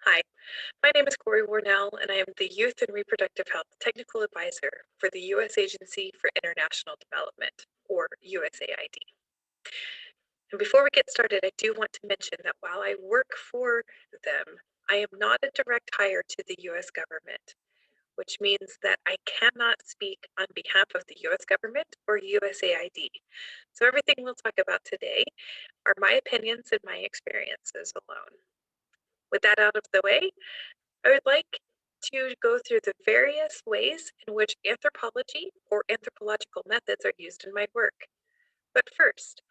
Hi, my name is Cory Wornell, and I am the Youth and Reproductive Health Technical Advisor for the U.S. Agency for International Development, or USAID. And before we get started, I do want to mention that while I work for them, I am not a direct hire to the U.S. government, which means that I cannot speak on behalf of the U.S. government or USAID. So everything we'll talk about today are my opinions and my experiences alone. With that out of the way, I would like to go through the various ways in which anthropology or anthropological methods are used in my work. But first,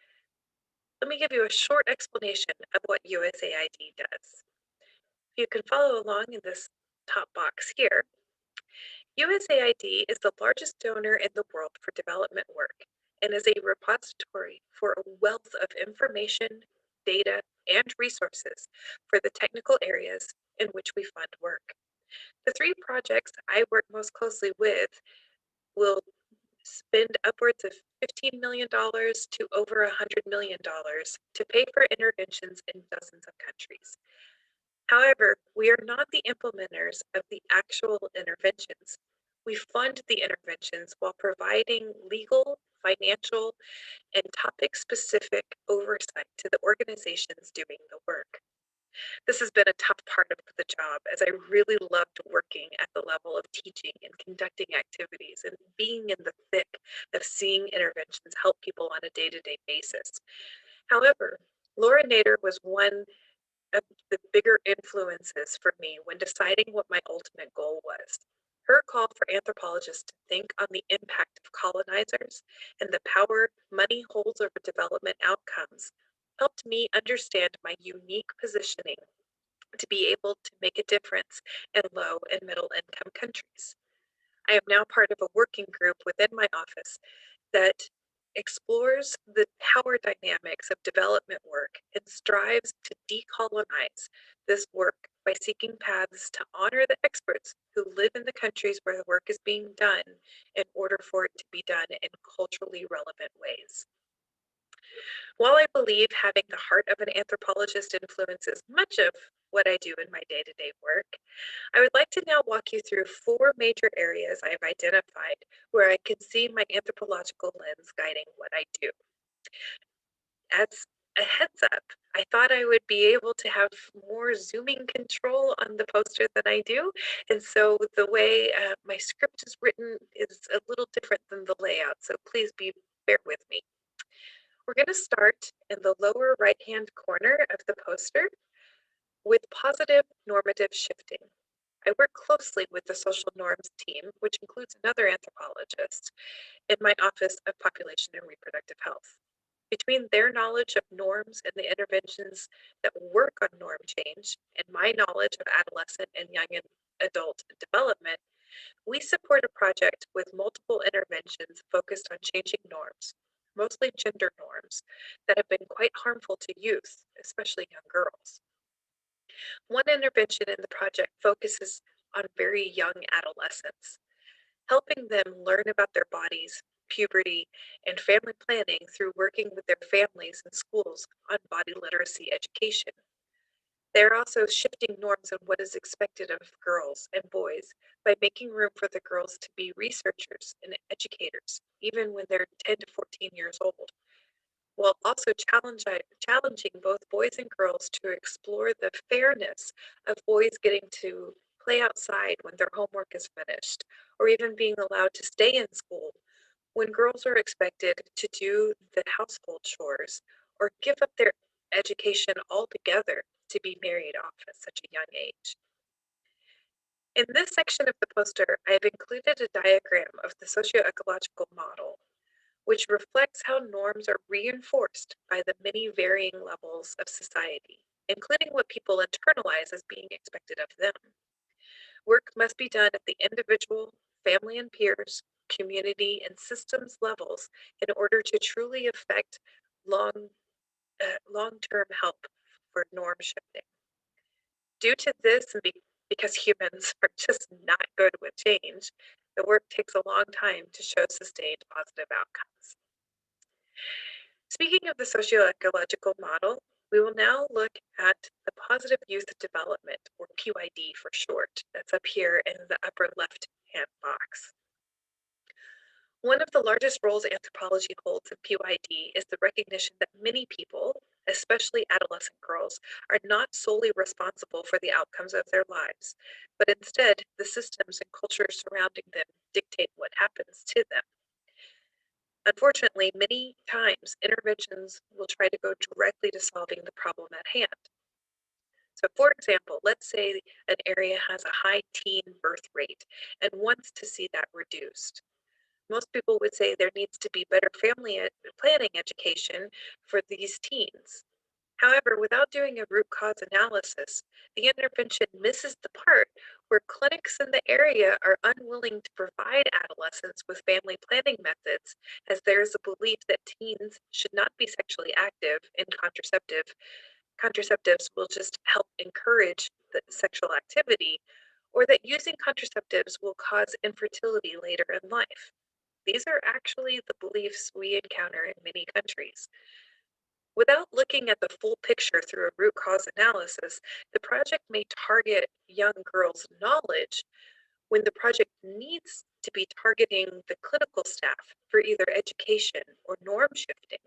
let me give you a short explanation of what USAID does. If you can follow along in this top box here, USAID is the largest donor in the world for development work and is a repository for a wealth of information, data, and resources for the technical areas in which we fund work. The three projects I work most closely with will spend upwards of $15 million to over $100 million to pay for interventions in dozens of countries. However, we are not the implementers of the actual interventions. We fund the interventions while providing legal, financial, and topic-specific oversight to the organizations doing the work. This has been a tough part of the job, as I really loved working at the level of teaching and conducting activities and being in the thick of seeing interventions help people on a day-to-day basis. However, Laura Nader was one of the bigger influences for me when deciding what my ultimate goal was. Her call for anthropologists to think on the impact of colonizers and the power money holds over development outcomes helped me understand my unique positioning to be able to make a difference in low and middle income countries. I am now part of a working group within my office that explores the power dynamics of development work and strives to decolonize this work by seeking paths to honor the experts who live in the countries where the work is being done in order for it to be done in culturally relevant ways. While I believe having the heart of an anthropologist influences much of what I do in my day-to-day work, I would like to now walk you through four major areas I've identified where I can see my anthropological lens guiding what I do. As a heads up, I thought I would be able to have more zooming control on the poster than I do, and so the way my script is written is a little different than the layout, so please bear with me. We're going to start in the lower right-hand corner of the poster with positive normative shifting. I work closely with the social norms team, which includes another anthropologist, in my Office of Population and Reproductive Health. Between their knowledge of norms and the interventions that work on norm change and my knowledge of adolescent and young adult development, we support a project with multiple interventions focused on changing norms, mostly gender norms, that have been quite harmful to youth, especially young girls. One intervention in the project focuses on very young adolescents, helping them learn about their bodies, puberty, and family planning through working with their families and schools on body literacy education. They're also shifting norms on what is expected of girls and boys by making room for the girls to be researchers and educators, even when they're 10 to 14 years old, while also challenging both boys and girls to explore the fairness of boys getting to play outside when their homework is finished, or even being allowed to stay in school when girls are expected to do the household chores or give up their education altogether to be married off at such a young age. In this section of the poster, I have included a diagram of the socioecological model, which reflects how norms are reinforced by the many varying levels of society, including what people internalize as being expected of them. Work must be done at the individual, family and peers, community, and systems levels in order to truly affect long, long-term help for norm shifting. Due to this, and because humans are just not good with change, the work takes a long time to show sustained positive outcomes. Speaking of the socioecological model, We will now look at the Positive Youth Development, or PYD for short. That's up here in the upper left-hand box. One of the largest roles anthropology holds in PYD is the recognition that many people, especially adolescent girls, are not solely responsible for the outcomes of their lives, but instead the systems and cultures surrounding them dictate what happens to them. Unfortunately, many times interventions will try to go directly to solving the problem at hand. So for example, let's say an area has a high teen birth rate and wants to see that reduced. Most people would say there needs to be better family planning education for these teens. However, without doing a root cause analysis, the intervention misses the part where clinics in the area are unwilling to provide adolescents with family planning methods, as there is a belief that teens should not be sexually active and contraceptives will just help encourage the sexual activity, or that using contraceptives will cause infertility later in life. These are actually the beliefs we encounter in many countries. Without looking at the full picture through a root cause analysis, the project may target young girls' knowledge when the project needs to be targeting the clinical staff for either education or norm shifting.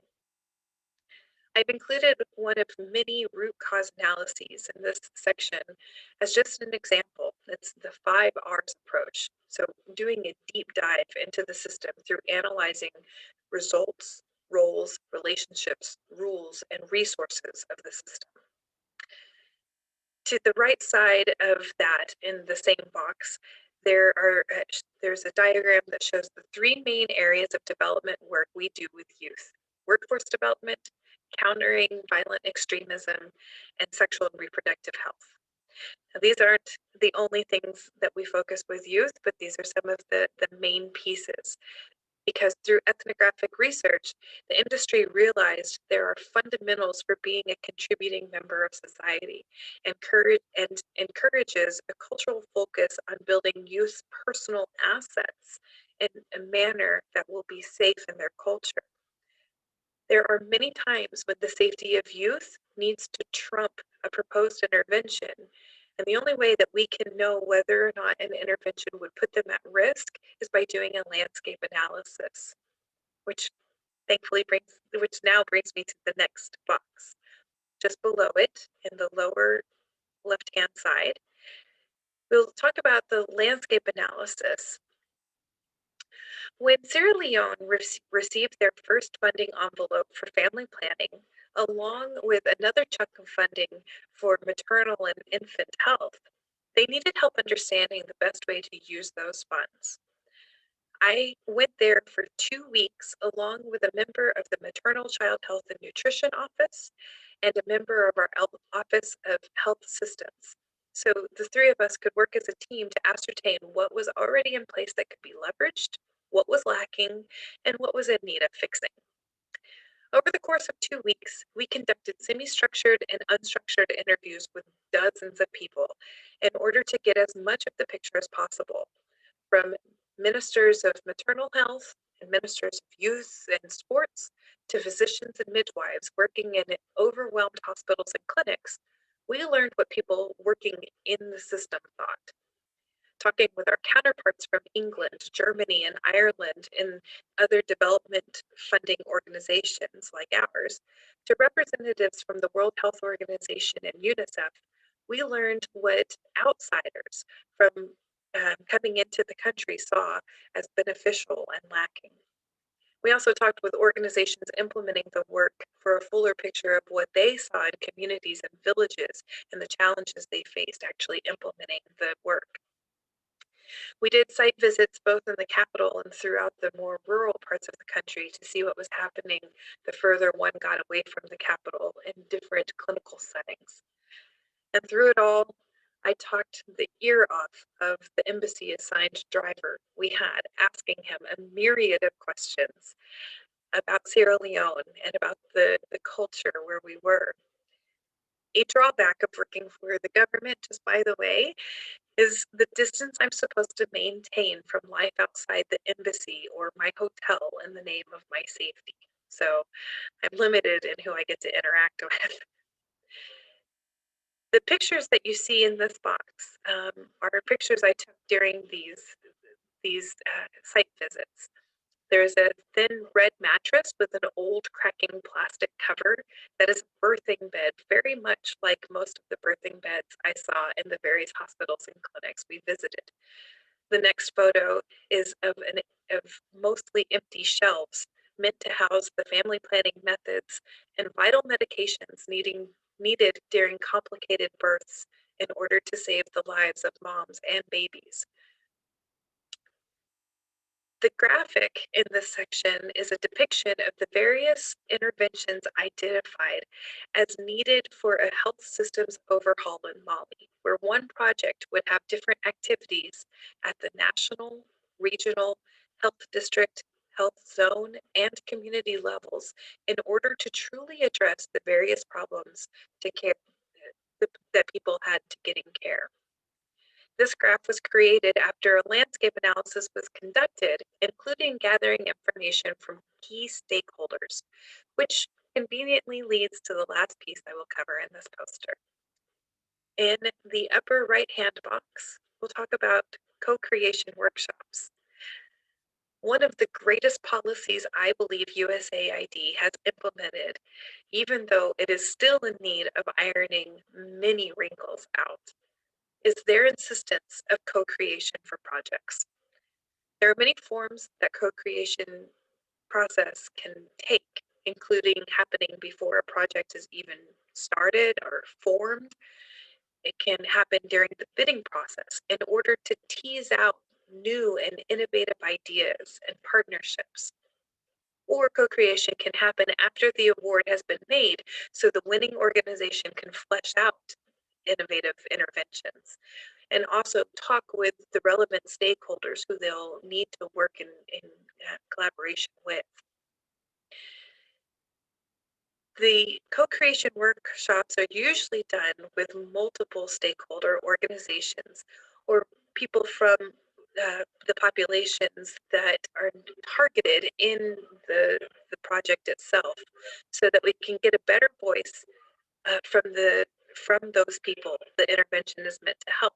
I've included one of many root cause analyses in this section as just an example. It's the 5 R's approach. So doing a deep dive into the system through analyzing results, roles, relationships, rules, and resources of the system. To the right side of that in the same box, there's a diagram that shows the 3 main areas of development work we do with youth: workforce development, countering violent extremism, and sexual and reproductive health. Now, these aren't the only things that we focus with youth, but these are some of the main pieces. Because through ethnographic research, the industry realized there are fundamentals for being a contributing member of society and encourages a cultural focus on building youth's personal assets in a manner that will be safe in their culture. There are many times when the safety of youth needs to trump a proposed intervention. And the only way that we can know whether or not an intervention would put them at risk is by doing a landscape analysis, which which now brings me to the next box. Just below it, in the lower left-hand side, we'll talk about the landscape analysis. When Sierra Leone received their first funding envelope for family planning, along with another chunk of funding for maternal and infant health, they needed help understanding the best way to use those funds. I went there for 2 weeks along with a member of the Maternal Child Health and Nutrition Office and a member of our Office of Health Systems. So the 3 of us could work as a team to ascertain what was already in place that could be leveraged, what was lacking, and what was in need of fixing. Over the course of 2 weeks, we conducted semi-structured and unstructured interviews with dozens of people in order to get as much of the picture as possible, from ministers of maternal health and ministers of youth and sports to physicians and midwives working in overwhelmed hospitals and clinics. We learned what people working in the system thought. Talking with our counterparts from England, Germany, and Ireland and other development funding organizations like ours, to representatives from the World Health Organization and UNICEF, we learned what outsiders from coming into the country saw as beneficial and lacking. We also talked with organizations implementing the work for a fuller picture of what they saw in communities and villages and the challenges they faced actually implementing the work. We did site visits both in the capital and throughout the more rural parts of the country to see what was happening the further one got away from the capital in different clinical settings. And through it all, I talked the ear off of the embassy assigned driver we had, asking him a myriad of questions about Sierra Leone and about the culture where we were. A drawback of working for the government, just by the way, is the distance I'm supposed to maintain from life outside the embassy or my hotel in the name of my safety. So I'm limited in who I get to interact with. The pictures that you see in this box are pictures I took during these site visits. There's a thin red mattress with an old cracking plastic cover that is a birthing bed, very much like most of the birthing beds I saw in the various hospitals and clinics we visited. The next photo is of mostly empty shelves meant to house the family planning methods and vital medications needed during complicated births in order to save the lives of moms and babies. The graphic in this section is a depiction of the various interventions identified as needed for a health systems overhaul in Mali, where one project would have different activities at the national, regional, health district, health zone, and community levels in order to truly address the various problems to care that people had to getting care. This graph was created after a landscape analysis was conducted, including gathering information from key stakeholders, which conveniently leads to the last piece I will cover in this poster. In the upper right-hand box, we'll talk about co-creation workshops. One of the greatest policies I believe USAID has implemented, even though it is still in need of ironing many wrinkles out, is their insistence of co-creation for projects. There are many forms that co-creation process can take, including happening before a project is even started or formed. It can happen during the bidding process in order to tease out new and innovative ideas and partnerships. Or co-creation can happen after the award has been made, so the winning organization can flesh out innovative interventions and also talk with the relevant stakeholders who they'll need to work in collaboration with. The co-creation workshops are usually done with multiple stakeholder organizations or people from the populations that are targeted in the project itself, so that we can get a better voice from those people the intervention is meant to help.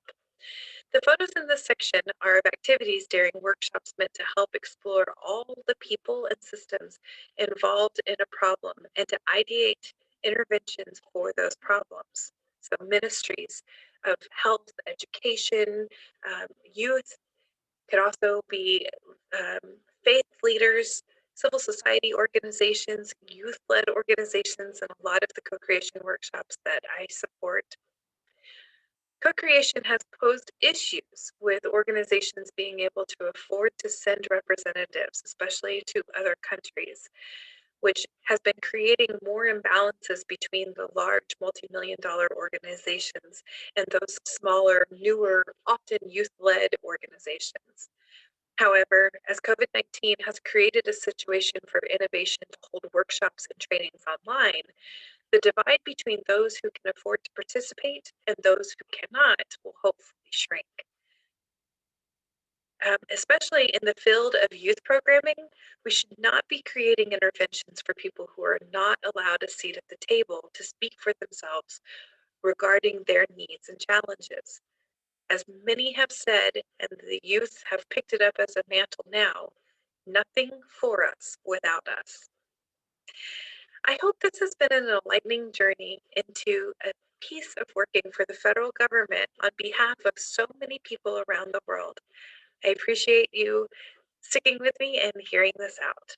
The photos in this section are of activities during workshops meant to help explore all the people and systems involved in a problem and to ideate interventions for those problems. So ministries of health, education, youth, could also be faith leaders, civil society organizations, youth-led organizations, and a lot of the co-creation workshops that I support. Co-creation has posed issues with organizations being able to afford to send representatives, especially to other countries, which has been creating more imbalances between the large multi-million-dollar organizations and those smaller, newer, often youth-led organizations. However, as COVID-19 has created a situation for innovation to hold workshops and trainings online, the divide between those who can afford to participate and those who cannot will hopefully shrink. Especially in the field of youth programming, we should not be creating interventions for people who are not allowed a seat at the table to speak for themselves regarding their needs and challenges. As many have said, and the youth have picked it up as a mantle now, nothing for us without us. I hope this has been an enlightening journey into a piece of working for the federal government on behalf of so many people around the world. I appreciate you sticking with me and hearing this out.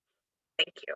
Thank you.